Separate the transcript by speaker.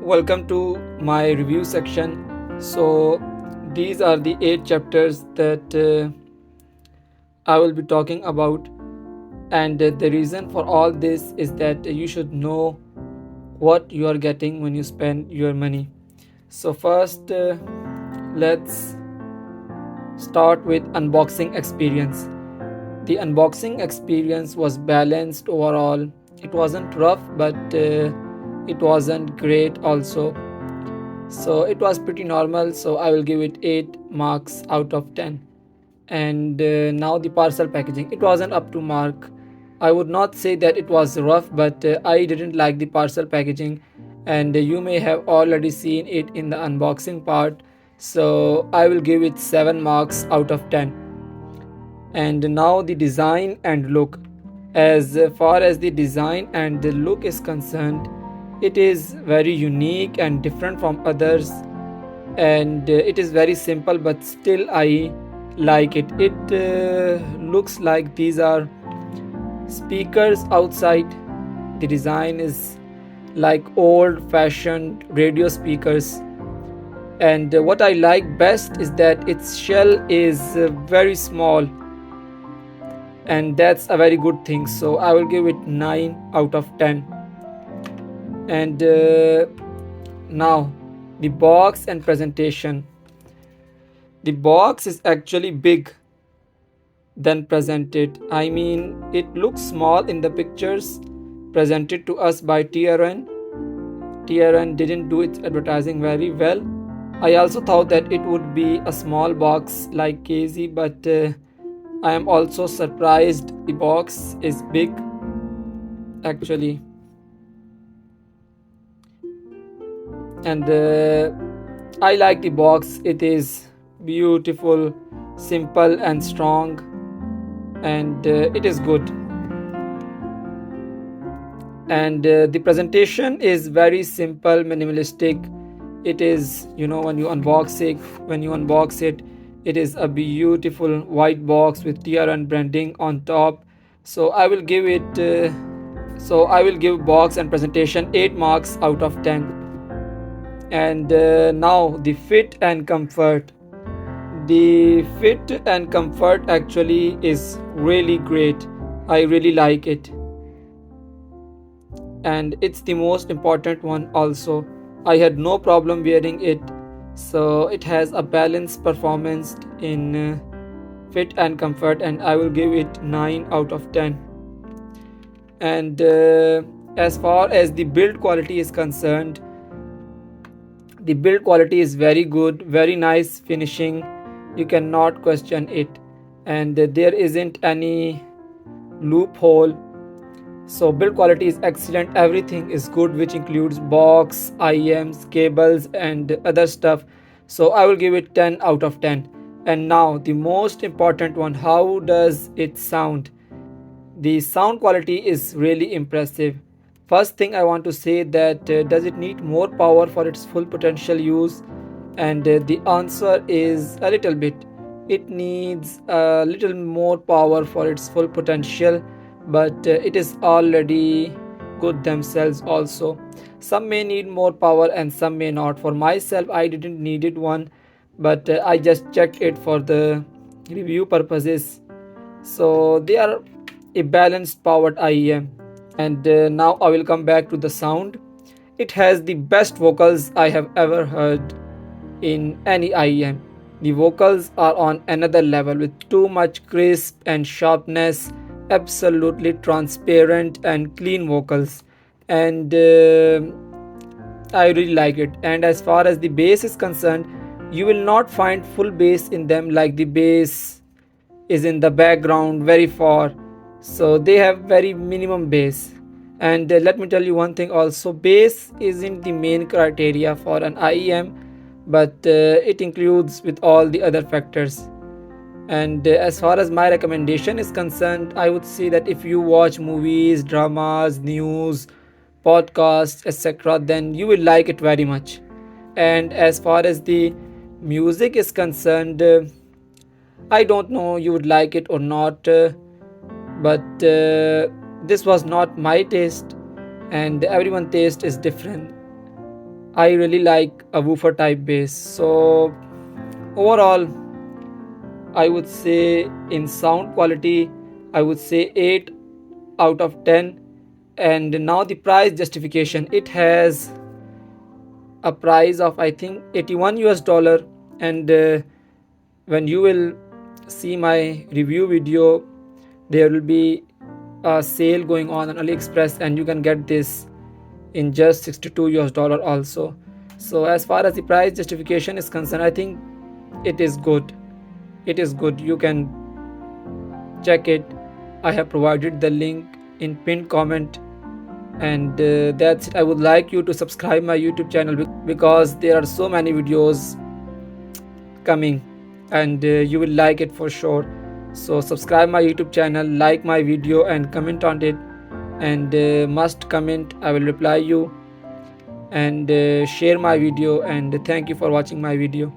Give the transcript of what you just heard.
Speaker 1: Welcome to my review section. So these are the 8 chapters that I will be talking about, and the reason for all this is that you should know what you are getting when you spend your money. So first, let's start with unboxing experience. The unboxing experience was balanced overall. It wasn't rough, but it wasn't great also. So it was pretty normal. So I will give it 8 marks out of 10. And now the parcel packaging. It wasn't up to mark. I would not say that it was rough, but I didn't like the parcel packaging, and you may have already seen it in the unboxing part. So I will give it 7 marks out of 10. And now the design and look. As far as the design and the look is concerned, it is very unique and different from others, and it is very simple, but still I like it. It looks like these are speakers outside. The design is like old fashioned radio speakers, and what I like best is that its shell is very small, and that's a very good thing. So I will give it 9 out of 10. And now the box and presentation. The box is actually big than presented. I mean, it looks small in the pictures presented to us by TRN. TRN didn't do its advertising very well. I also thought that it would be a small box like KZ, but I am also surprised the box is big actually. And I like the box. It is beautiful, simple and strong, and it is good. And the presentation is very simple, minimalistic. It is, when you unbox it, it is a beautiful white box with TRN branding on top. So I will give box and presentation 8 marks out of 10. And now the fit and comfort. The fit and comfort actually is really great. I really like it, and it's the most important one also. I had no problem wearing it. So it has a balanced performance in fit and comfort, and I will give it 9 out of 10. And as far as the build quality is concerned, the build quality is very good, very nice finishing. You cannot question it, and there isn't any loophole. So build quality is excellent. Everything is good, which includes box, IEMs, cables and other stuff. So I will give it 10 out of 10. And now the most important one, how does it sound? The sound quality is really impressive. First thing I want to say that does it need more power for its full potential use? And the answer is a little bit. It needs a little more power for its full potential, but it is already good themselves also. Some may need more power and some may not. For myself, I didn't needed one, but I just checked it for the review purposes. So they are a balanced powered IEM. And now I will come back to the sound. It has the best vocals I have ever heard in any IEM. The vocals are on another level with too much crisp and sharpness, absolutely transparent and clean vocals, and I really like it. And as far as the bass is concerned, You will not find full bass in them, like the bass is in the background very far, so they have very minimum bass. And let me tell you one thing also, bass isn't the main criteria for an IEM, but it includes with all the other factors. And as far as my recommendation is concerned, I would say that if you watch movies, dramas, news, podcasts, etc., then you will like it very much. And as far as the music is concerned, I don't know you would like it or not, but this was not my taste, and everyone's taste is different. I really like a woofer type bass. So overall, I would say in sound quality, I would say 8 out of 10. And now the price justification, it has a price of I think 81 US dollar. And when you will see my review video, there will be a sale going on AliExpress, and you can get this in just 62 US dollar also. So as far as the price justification is concerned, I think it is good. It is good. You can check it. I have provided the link in pinned comment. And that's it. I would like you to subscribe my YouTube channel because there are so many videos coming, and you will like it for sure. So subscribe my YouTube channel, like my video and comment on it, and must comment, I will reply you. And share my video, and thank you for watching my video.